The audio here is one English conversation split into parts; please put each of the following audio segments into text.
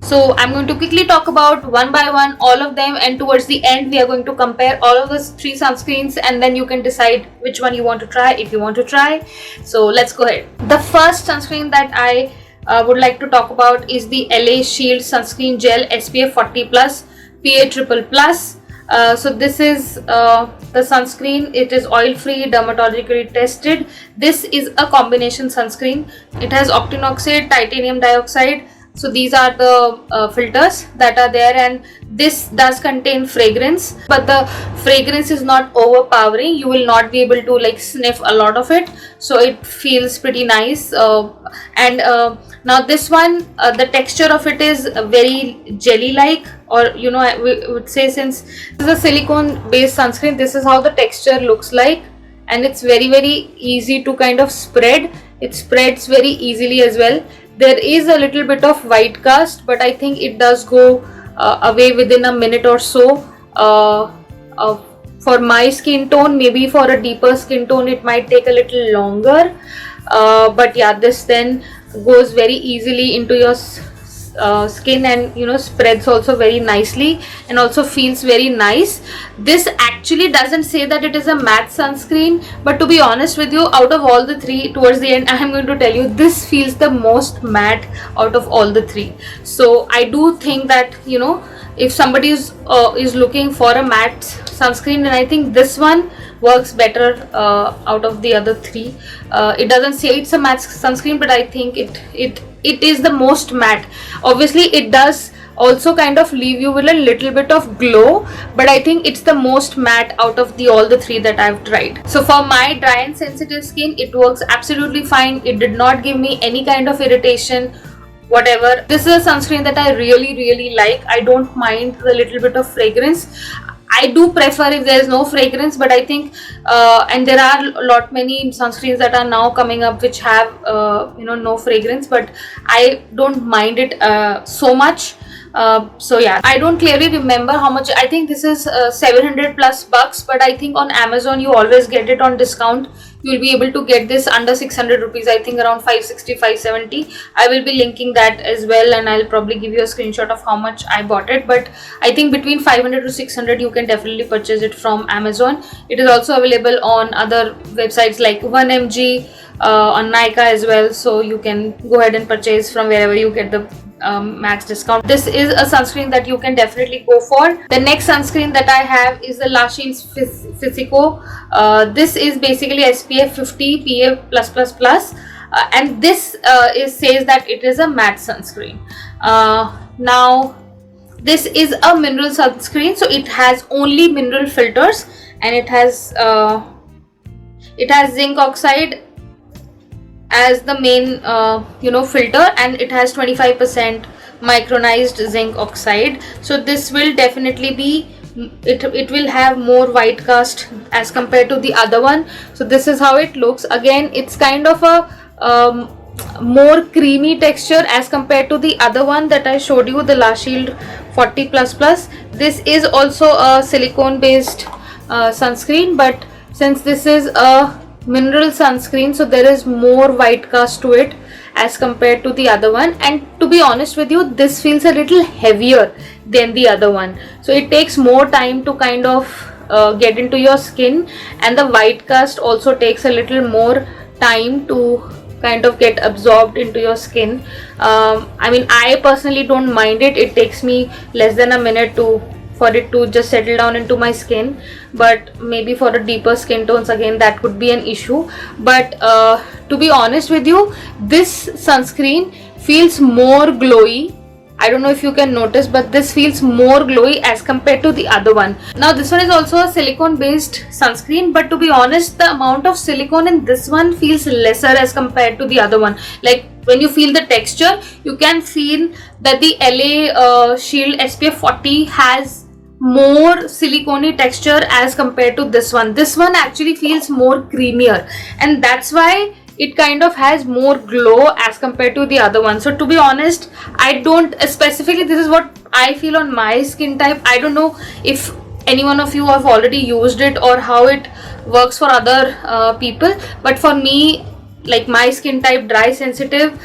So I'm going to quickly talk about one by one all of them, and towards the end we are going to compare all of the three sunscreens, and then you can decide which one you want to try if you want to try. So let's go ahead. The first sunscreen that I would like to talk about is the LA Shield Sunscreen Gel SPF 40 plus PA triple plus. So this is the sunscreen. It is oil free, dermatologically tested. This is a combination sunscreen. It has octinoxate, titanium dioxide. So these are the filters that are there, and this does contain fragrance, but the fragrance is not overpowering. You will not be able to like sniff a lot of it, so it feels pretty nice. And now this one, the texture of it is very jelly like, or you know, I would say, since this is a silicone based sunscreen, this is how the texture looks like, and it's very easy to kind of spread. It spreads very easily as well. There is a little bit of white cast, but I think it does go away within a minute or so. For my skin tone, maybe for a deeper skin tone it might take a little longer, but yeah, this then goes very easily into your skin, and you know, spreads also very nicely and also feels very nice. This actually doesn't say that it is a matte sunscreen, but to be honest with you, out of all the three, towards the end I am going to tell you, this feels the most matte out of all the three. So I do think that, you know, if somebody is looking for a matte sunscreen, then I think this one works better out of the other three. It doesn't say it's a matte sunscreen, but I think it is the most matte. Obviously it does also kind of leave you with a little bit of glow, but I think it's the most matte out of all the three that I've tried. So for my dry and sensitive skin, it works absolutely fine. It did not give me any kind of irritation, whatever. This is a sunscreen that I really like. I don't mind the little bit of fragrance. I do prefer if there is no fragrance, but I think and there are many sunscreens that are now coming up which have you know, no fragrance, but I don't mind it so much. So yeah, I don't clearly remember how much. I think this is 700 plus bucks, but I think on Amazon you always get it on discount. You will be able to get this under 600 rupees, I think around 560, 570. I will be linking that as well, and I'll probably give you a screenshot of how much I bought it, but I think between 500 to 600 you can definitely purchase it from Amazon. It is also available on other websites like 1mg, on Nykaa as well, so you can go ahead and purchase from wherever you get the max discount. This is a sunscreen that you can definitely go for. The next sunscreen that I have is the La Shein's Physico. This is basically SPF 50 PA+++, and this says that it is a matte sunscreen. Now this is a mineral sunscreen, so it has only mineral filters, and it has zinc oxide as the main you know, filter, and it has 25% micronized zinc oxide. So this will definitely be, it will have more white cast as compared to the other one. So this is how it looks. Again, it's kind of a more creamy texture as compared to the other one that I showed you, the La Shield 40++. This is also a silicone based sunscreen, but since this is a mineral sunscreen, so there is more white cast to it as compared to the other one, and to be honest with you, this feels a little heavier than the other one, so it takes more time to kind of get into your skin, and the white cast also takes a little more time to kind of get absorbed into your skin. I mean, I personally don't mind it. It takes me less than a minute for it to just settle down into my skin, but maybe for a deeper skin tones, again, that could be an issue. But to be honest with you, this sunscreen feels more glowy. I don't know if you can notice, but this feels more glowy as compared to the other one. Now this one is also a silicone based sunscreen, but to be honest, the amount of silicone in this one feels lesser as compared to the other one. Like when you feel the texture, you can feel that the LA Shield SPF 40 has more silicone texture as compared to this one. This one actually feels more creamier, and that's why it kind of has more glow as compared to the other one. So to be honest, I don't specifically, this is what I feel on my skin type. I don't know if any one of you have already used it or how it works for other people, but for me, like my skin type, dry sensitive,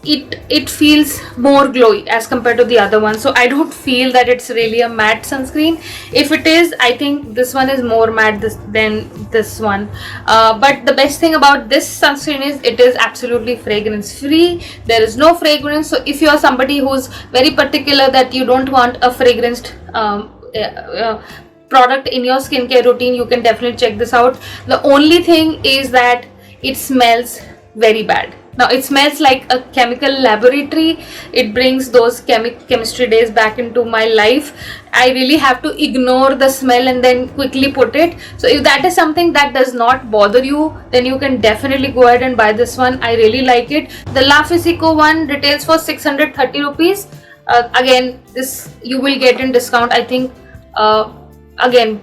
it feels more glowy as compared to the other one. So I don't feel that it's really a matte sunscreen. If it is, I think this one is more matte than this one. But the best thing about this sunscreen is it is absolutely fragrance free. There is no fragrance. So if you are somebody who's very particular that you don't want a fragranced product in your skincare routine, you can definitely check this out. The only thing is that it smells very bad. Now it smells like a chemical laboratory. It brings those chemistry days back into my life. I really have to ignore the smell and then quickly put it. So if that is something that does not bother you, then you can definitely go ahead and buy this one. I really like it. The La Physico one retails for 630 rupees. Again, this you will get in discount, I think. Again,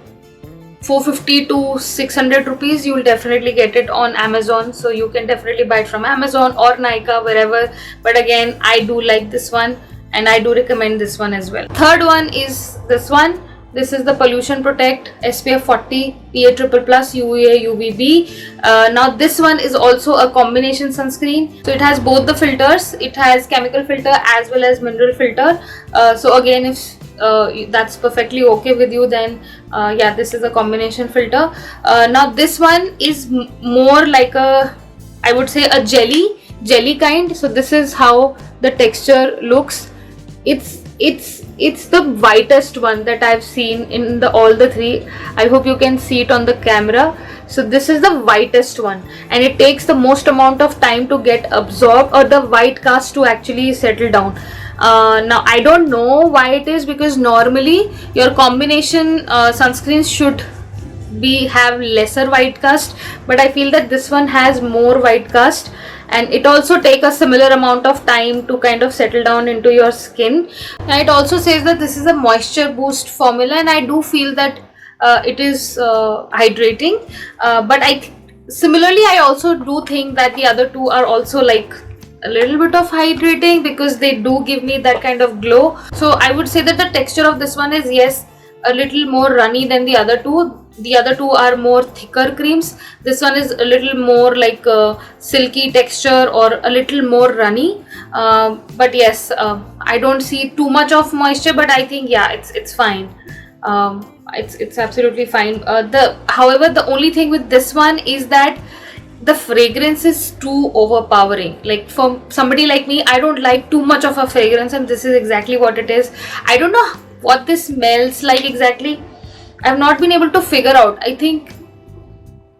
450 to 600 rupees, you will definitely get it on Amazon. So you can definitely buy it from Amazon or Nykaa, wherever. But again, I do like this one and I do recommend this one as well. Third one is this one. This is the Pollution Protect SPF 40 PA++, UVA, UVB. Now this one is also a combination sunscreen. So it has both the filters. It has chemical filter as well as mineral filter. So again, if that's perfectly okay with you, then yeah, this is a combination filter. Now this one is more like a, I would say, a jelly kind. So this is how the texture looks. It's the whitest one that I've seen in all the three. I hope you can see it on the camera. So this is the whitest one, and it takes the most amount of time to get absorbed, or the white cast to actually settle down. Now I don't know why it is, because normally your combination sunscreens should have lesser white cast, but I feel that this one has more white cast, and it also takes a similar amount of time to kind of settle down into your skin. And it also says that this is a moisture boost formula, and I do feel that it is hydrating, but similarly I also do think that the other two are also like a little bit of hydrating, because they do give me that kind of glow. So I would say that the texture of this one is, yes, a little more runny than the other two. The other two are more thicker creams. This one is a little more like a silky texture, or a little more runny. But yes, I don't see too much of moisture, but I think, yeah, it's fine. It's absolutely fine. However, the only thing with this one is that the fragrance is too overpowering. Like, for somebody like me, I don't like too much of a fragrance, and this is exactly what it is. I don't know what this smells like exactly. I've not been able to figure out. I think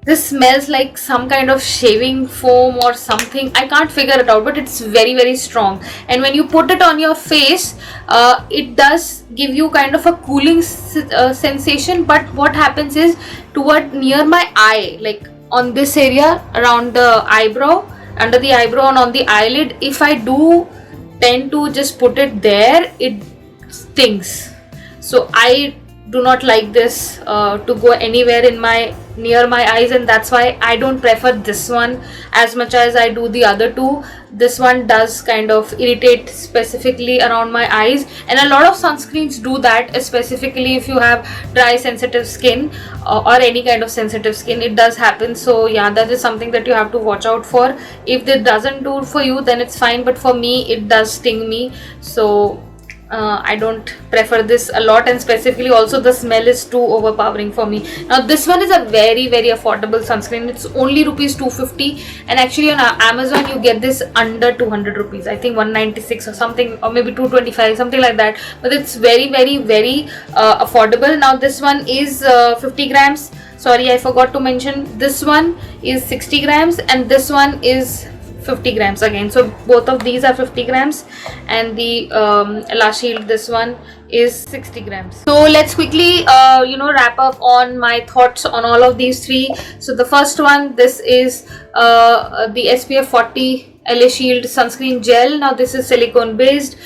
this smells like some kind of shaving foam or something. I can't figure it out, but it's very, very strong. And when you put it on your face, it does give you kind of a cooling sensation. But what happens is, near my eye, like on this area around the eyebrow, under the eyebrow and on the eyelid, if I do tend to just put it there, it stings. So I do not like this to go anywhere near my eyes, and that's why I don't prefer this one as much as I do the other two. This one does kind of irritate specifically around my eyes, and a lot of sunscreens do that, specifically if you have dry sensitive skin or any kind of sensitive skin. It does happen. So yeah, that is something that you have to watch out for. If it doesn't do for you, then it's fine, but for me it does sting me. So I don't prefer this a lot, and specifically also the smell is too overpowering for me. Now this one is a very, very affordable sunscreen. It's only rupees 250, and actually on Amazon you get this under 200 rupees. I think 196 or something, or maybe 225, something like that. But it's very, very, very affordable. Now this one is 50 grams. Sorry, I forgot to mention, this one is 60 grams and this one is 50 grams again. So both of these are 50 grams, and the La Shield, this one, is 60 grams. So let's quickly wrap up on my thoughts on all of these three. So the first one, this is the SPF 40 LA Shield sunscreen gel. Now this is silicone based,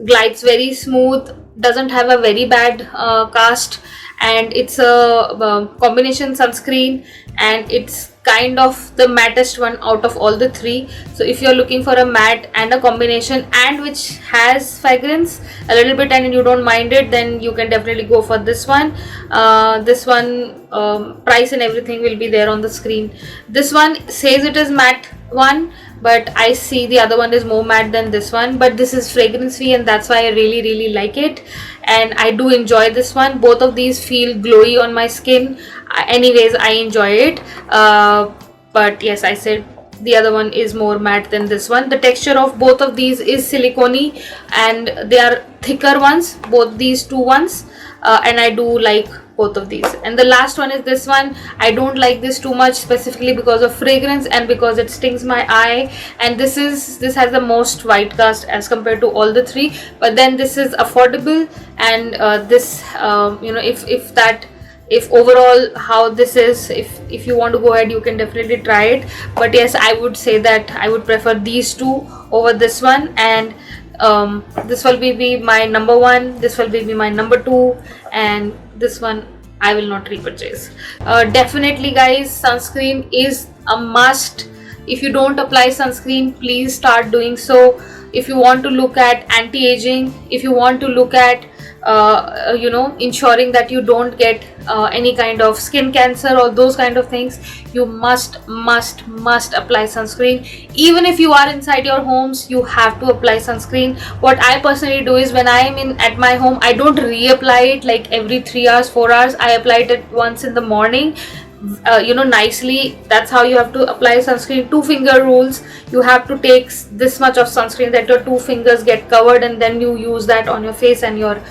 glides very smooth, doesn't have a very bad cast, and it's a combination sunscreen, and it's kind of the mattest one out of all the three. So if you're looking for a matte and a combination, and which has fragrance a little bit and you don't mind it, then you can definitely go for this one. Price and everything will be there on the screen. This one says it is matte one, but I see the other one is more matte than this one, but this is fragrance free and that's why I really like it, and I do enjoy this one. Both of these feel glowy on my skin. Anyways, I enjoy it, but yes, I said the other one is more matte than this one. The texture of both of these is silicone and they are thicker ones, both these two ones, and I do like both of these. And the last one is this one. I don't like this too much, specifically because of fragrance and because it stings my eye, and this has the most white cast as compared to all the three, but then this is affordable, and this if overall how this is, if you want to go ahead, you can definitely try it. But yes, I would say that I would prefer these two over this one, and this will be my number one, this will be my number two, and this one I will not repurchase. Definitely guys, sunscreen is a must. If you don't apply sunscreen, please start doing so. If you want to look at anti-aging, if you want to look at ensuring that you don't get any kind of skin cancer or those kind of things, you must apply sunscreen. Even if you are inside your homes, you have to apply sunscreen. What I personally do is, when I am at my home, I don't reapply it like every 3 hours 4 hours. I applied it once in the morning, nicely. That's how you have to apply sunscreen. 2-finger rules. You have to take this much of sunscreen that your 2 fingers get covered, and then you use that on your face and your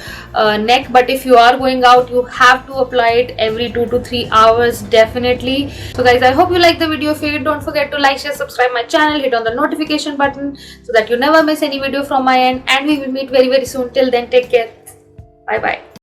neck. But if you are going out, you have to apply it every 2 to 3 hours, definitely. So guys, I hope you like the video. If you did, don't forget to like, share, subscribe my channel, hit on the notification button so that you never miss any video from my end, and we will meet very soon. Till then, take care. Bye bye.